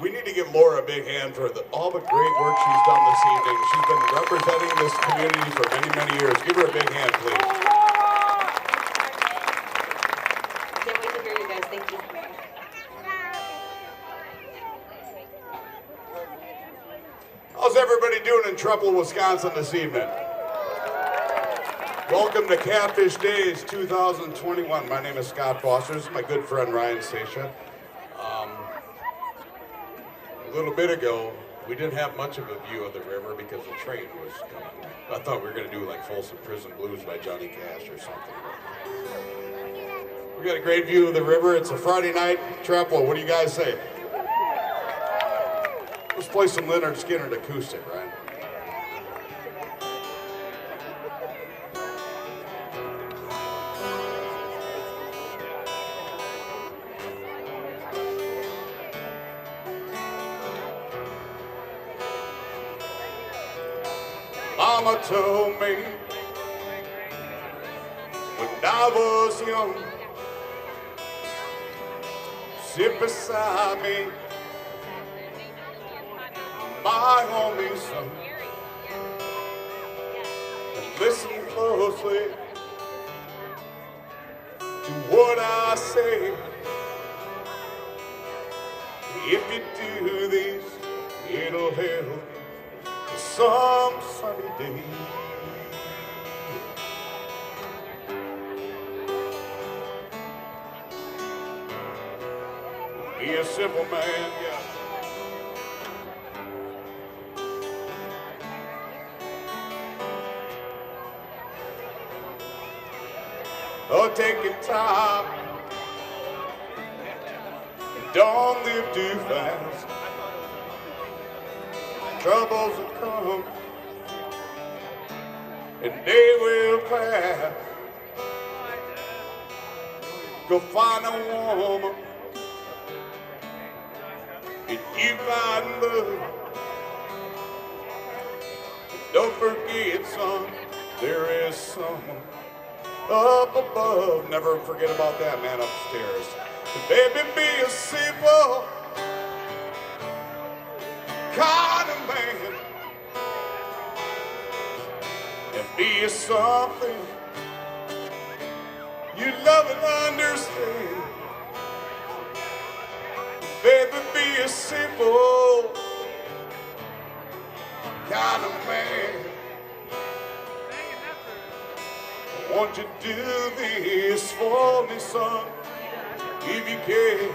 we need to give Laura a big hand for all the great work she's done this evening. She's been representing this community for many, many years. Give her a big hand, please. Can't wait to hear you guys. Thank you. How's everybody doing in Trempealeau, Wisconsin this evening? Welcome to Catfish Days 2021. My name is Scott Foster. This is my good friend Ryan Stacia. A little bit ago, we didn't have much of a view of the river because the train was coming. I thought we were going to do like Folsom Prison Blues by Johnny Cash or something. We got a great view of the river. It's a Friday night, Trempealeau. What do you guys say? Let's play some Leonard Skinner acoustic, right? Mama told me when I was young, sit beside me, my only son, and listen closely to what I say. If you do this, it'll help some sunny day. Be a simple man, yeah. Oh, take your time. Don't live too fast. Troubles will come, and they will pass. Go find a woman, and you find love. Don't forget, son, there is someone up above. Never forget about that man upstairs. And baby, be a simple kind of man, and be something you love and understand. Baby, be a simple kind of man. Won't you do this for me, son, if you can?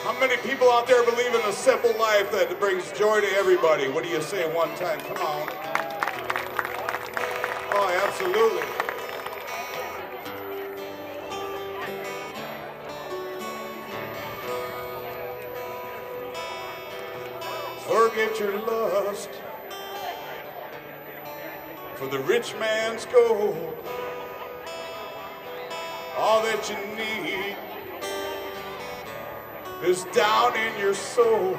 How many people out there believe in a simple life that brings joy to everybody? What do you say one time? Come on. Oh, absolutely. get your lust for the rich man's gold. All that you need is down in your soul.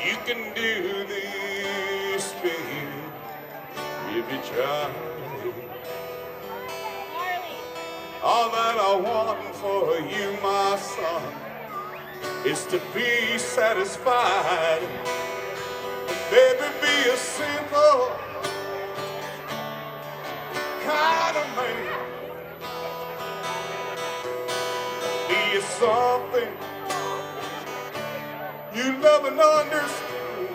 You can do this, baby, if you try. All that I want for you, my son, is to be satisfied. Baby, be a simple kind of man. Be something you love and understand.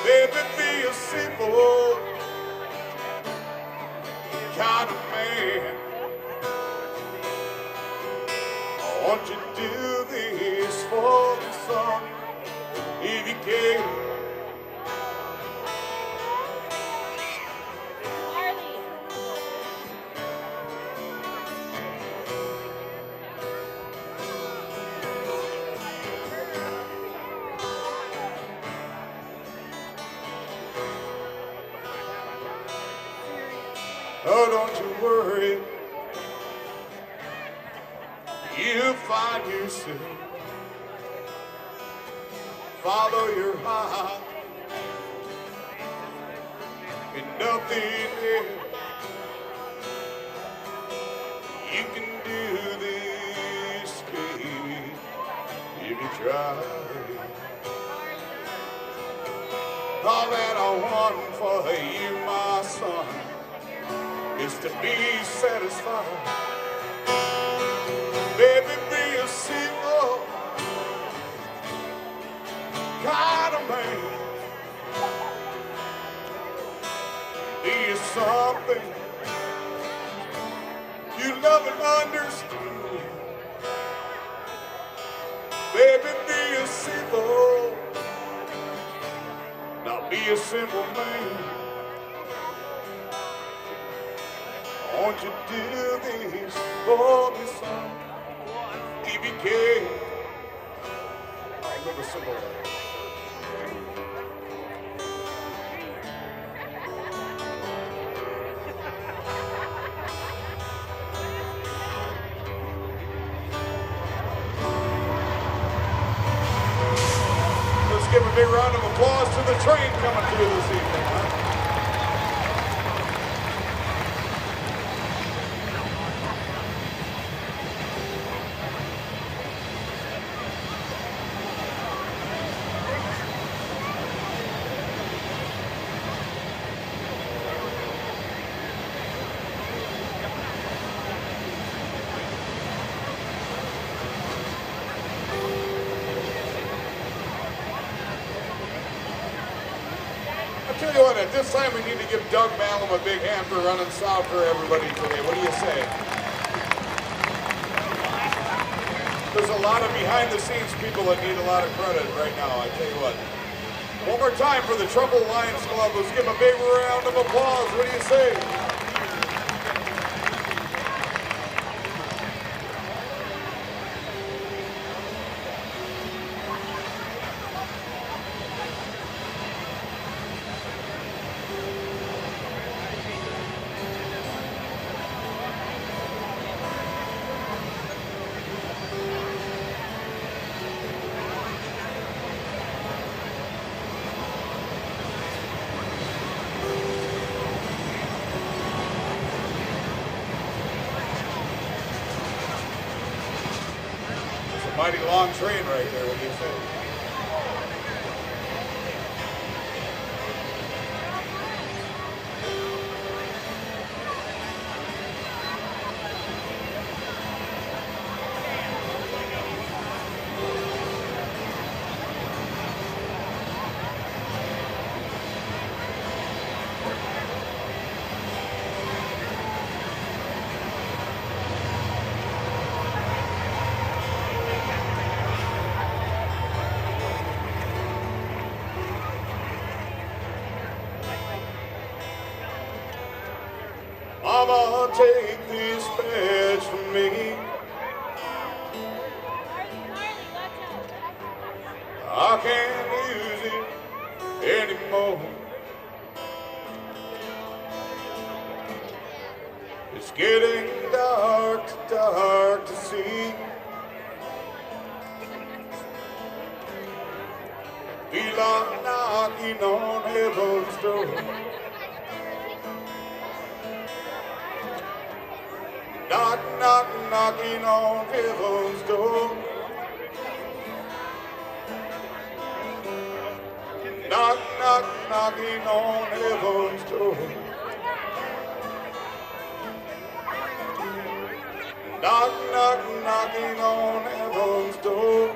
Baby, be a simple kind of man. I want you to do this for me, son, if you can. Oh, don't you worry, you'll find yourself. Follow your heart and nothing else. You can do this, baby, if you try. All that I want for you, my son, is to be satisfied. Baby, be a single kind of man. Be something you love and understand. Baby, be a simple, now be a simple man. Won't you do this for me, son, if you can? A little simple. Let's give a big round of applause to the train coming through this evening, huh? Tell you what, at this time we need to give Doug Malum a big hand for running south for everybody today. What do you say? There's a lot of behind-the-scenes people that need a lot of credit right now, I tell you what. One more time for the Tremble Lions Club. Let's give them a big round of applause. What do you say? Mighty long train right there, what do you say? Mama, take this badge from me. I can't use it anymore. It's getting dark to see. Feel like knocking on heaven's door. Knocking on heaven's door. Knocking on heaven's door. Knocking on heaven's door.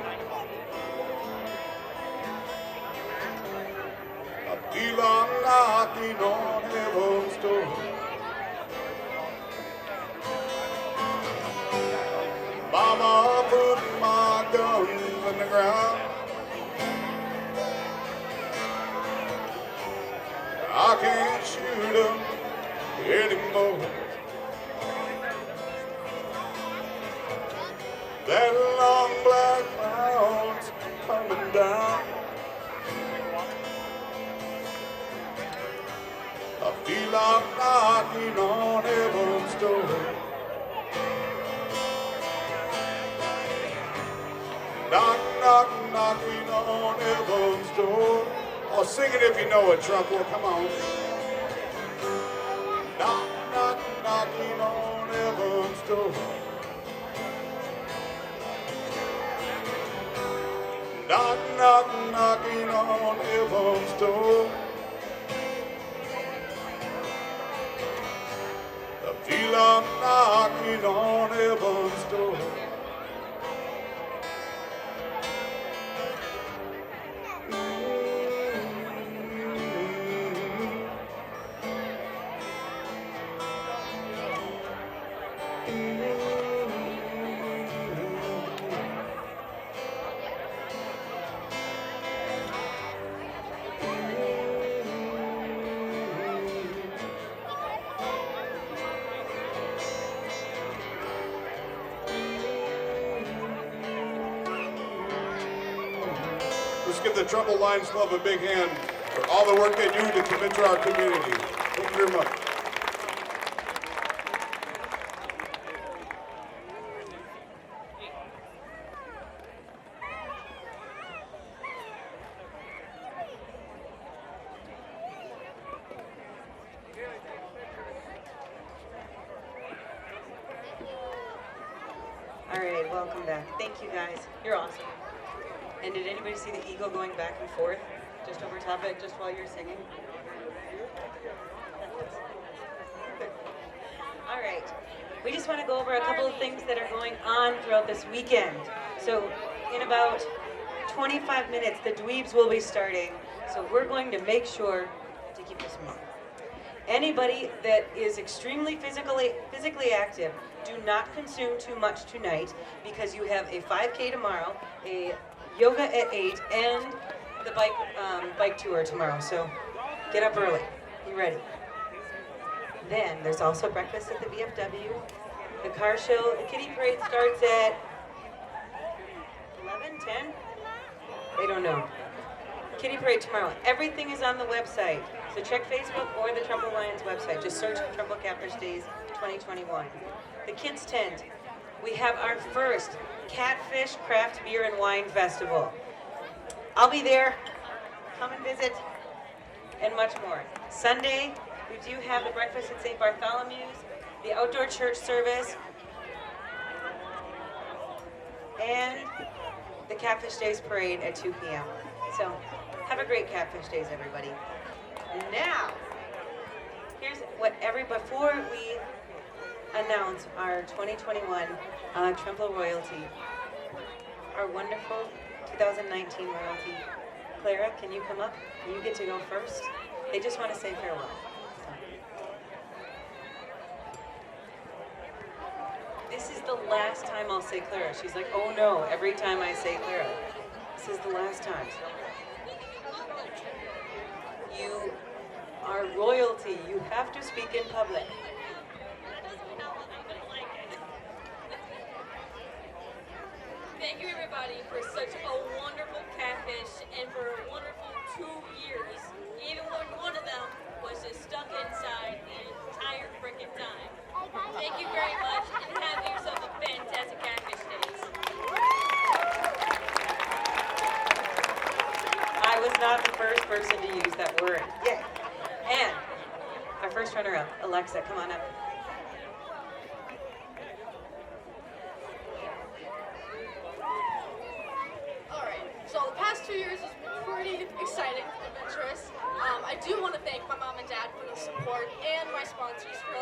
I feel I'm knocking on heaven's door. Mama put my guns in the ground. I can't shoot them anymore. That long black cloud's coming down. I feel like knocking on heaven's door. Knocking on heaven's door. Oh, sing it if you know it, Trempealeau, come on. Knocking on heaven's door. Knocking on heaven's door. I feel I'm knocking on heaven's door. Let's give the Tremble Lions Club a big hand for all the work they do to commit to our community. Thank you very much. All right, welcome back. Thank you guys. You're awesome. And did anybody see the eagle going back and forth just over top of it just while you're singing? All right. We just want to go over a couple of things that are going on throughout this weekend. So in about 25 minutes, the dweebs will be starting. So we're going to make sure to keep this moving. Anybody that is extremely physically active, do not consume too much tonight because you have a 5K tomorrow, a yoga at 8, and the bike tour tomorrow. So get up early. Be ready. Then there's also breakfast at the VFW. The car show, the kiddie parade starts at 11, 10? I don't know. Kiddie parade tomorrow. Everything is on the website. So check Facebook or the Tremble Lions website. Just search Tremble Catfish Days 2021. The kids tent. We have our first Catfish Craft Beer and Wine Festival. I'll be there. Come and visit. And much more. Sunday, we do have the breakfast at St. Bartholomew's, the outdoor church service, and the Catfish Days Parade at 2 p.m. So have a great Catfish Days, everybody. Now, here's what before we announce our 2021 Trempealeau royalty, our wonderful 2019 royalty. Clara, can you come up? You get to go first. They just want to say farewell. This is the last time I'll say Clara. She's like, oh no, every time I say Clara. This is the last time. You are royalty. You have to speak in public. Thank you everybody for such a wonderful catfish and for a wonderful 2 years. Even when one of them was just stuck inside the entire frickin' time. Thank you very much and have yourself a fantastic catfish days. I was not the first person to use that word. Yeah. And our first runner-up, Alexa, come on up. So the past 2 years has been pretty exciting and adventurous. I do want to thank my mom and dad for the support and my sponsors for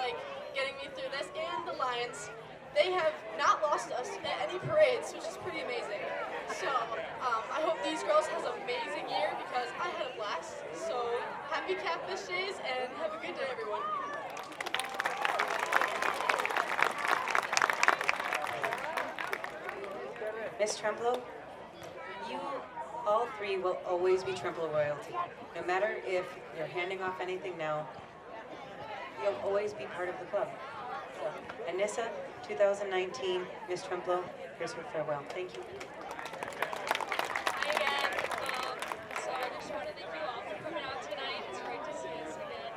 getting me through this, and the Lions. They have not lost us at any parades, which is pretty amazing. So I hope these girls has an amazing year because I had a blast. So happy Catfish Days and have a good day, everyone. Miss Trempealeau, you all three will always be Trempealeau royalty. No matter if you're handing off anything now, you'll always be part of the club. So, Anissa, 2019, Miss Trempealeau, here's her farewell. Thank you. Hi again. So I just want to thank you all for coming out tonight. It's great to see us again.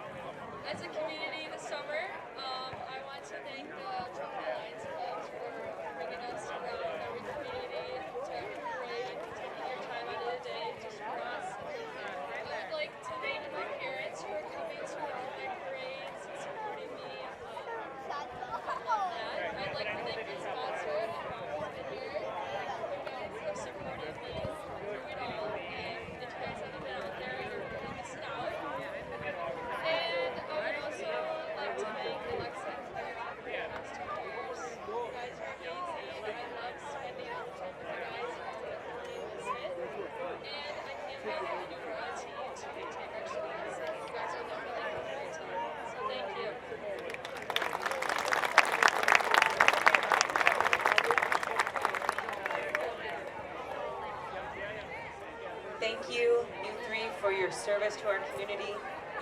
As a community this summer, I want to thank the Trempealeau Lions Clubs for bringing us around every community to every parade, taking your time out of the day just for us. I would like to thank my parents who are coming to all my parades and supporting me. I'd like to thank my sponsor, the here. You guys have supported me through it all, and if you guys haven't been out there, you're really missing out. And I would also like to thank Alexa and Clara for the past 2 years. You guys are amazing. I love spending all the time with you guys. You guys really miss it. And I can't wait for the new royalty to take our spots. You guys are definitely a great team. So thank you. Thank you, you three, for your service to our community.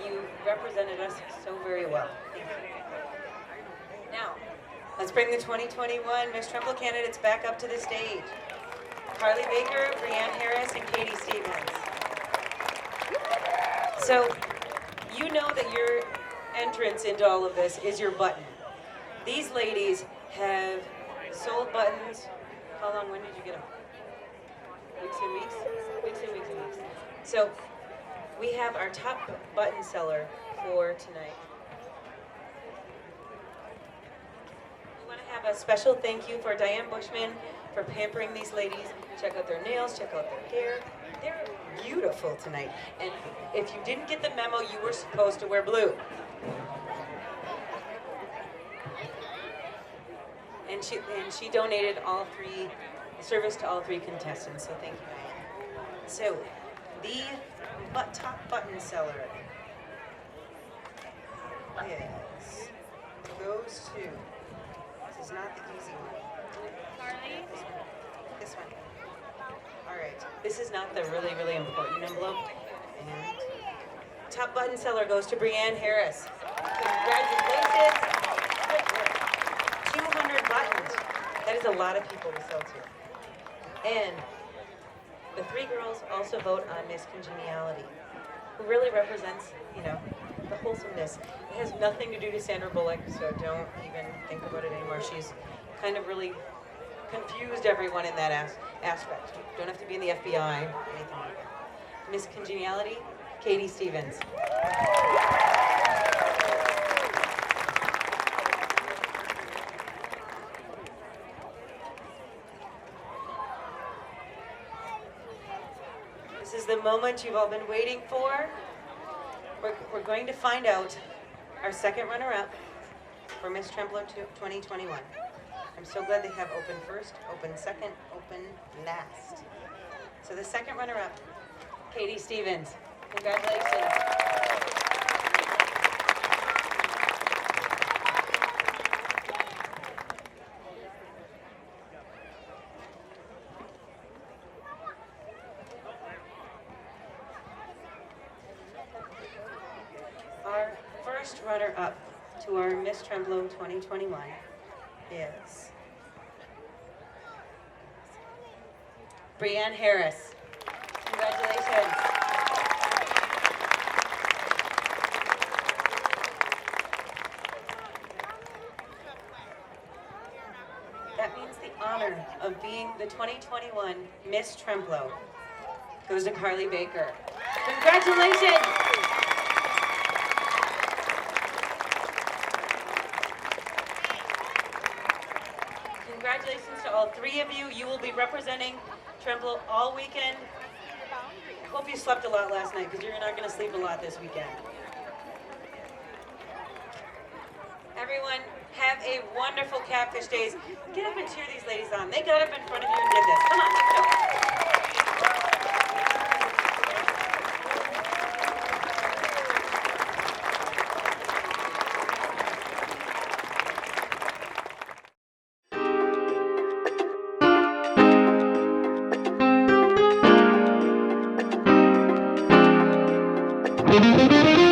You represented us so very well. Thank you. Now, let's bring the 2021 Miss Tremblo candidates back up to the stage. Carly Baker, Brianne Harris, and Katie Stevens. So, you know that your entrance into all of this is your button. These ladies have sold buttons. How long, when did you get them? Weeks and weeks? Weeks and weeks and weeks. So, we have our top button seller for tonight. We want to have a special thank you for Diane Bushman for pampering these ladies. Check out their nails, check out their hair. They're beautiful tonight. And if you didn't get the memo, you were supposed to wear blue. And she donated all three, service to all three contestants, so thank you, Diane. So, the top button seller goes to, this is not the easy one. Carly? This one. All right, this is not the really, really important envelope. And top button seller goes to Brianne Harris. Congratulations. 200 buttons. That is a lot of people to sell to. And the three girls also vote on Miss Congeniality, who really represents, the wholesomeness. It has nothing to do to Sandra Bullock, so don't even think about it anymore. She's kind of really confused everyone in that aspect. You don't have to be in the FBI or anything like that. Miss Congeniality, Katie Stevens. This is the moment you've all been waiting for. We're going to find out our second runner-up for Miss Tremblo 2021. I'm so glad they have open first, open second, open last. So the second runner-up, Katie Stevens. Congratulations. Our first runner-up to our Miss Tremblo 2021 is Brianne Harris. Congratulations. That means the honor of being the 2021 Miss Trempealeau goes to Carly Baker. Congratulations! Congratulations to all three of you. You will be representing Trempealeau all weekend. Hope you slept a lot last night because you're not going to sleep a lot this weekend. Everyone, have a wonderful Catfish Days. Get up and cheer these ladies on. They got up in front of you and did this. Come on, let's go. Thank you.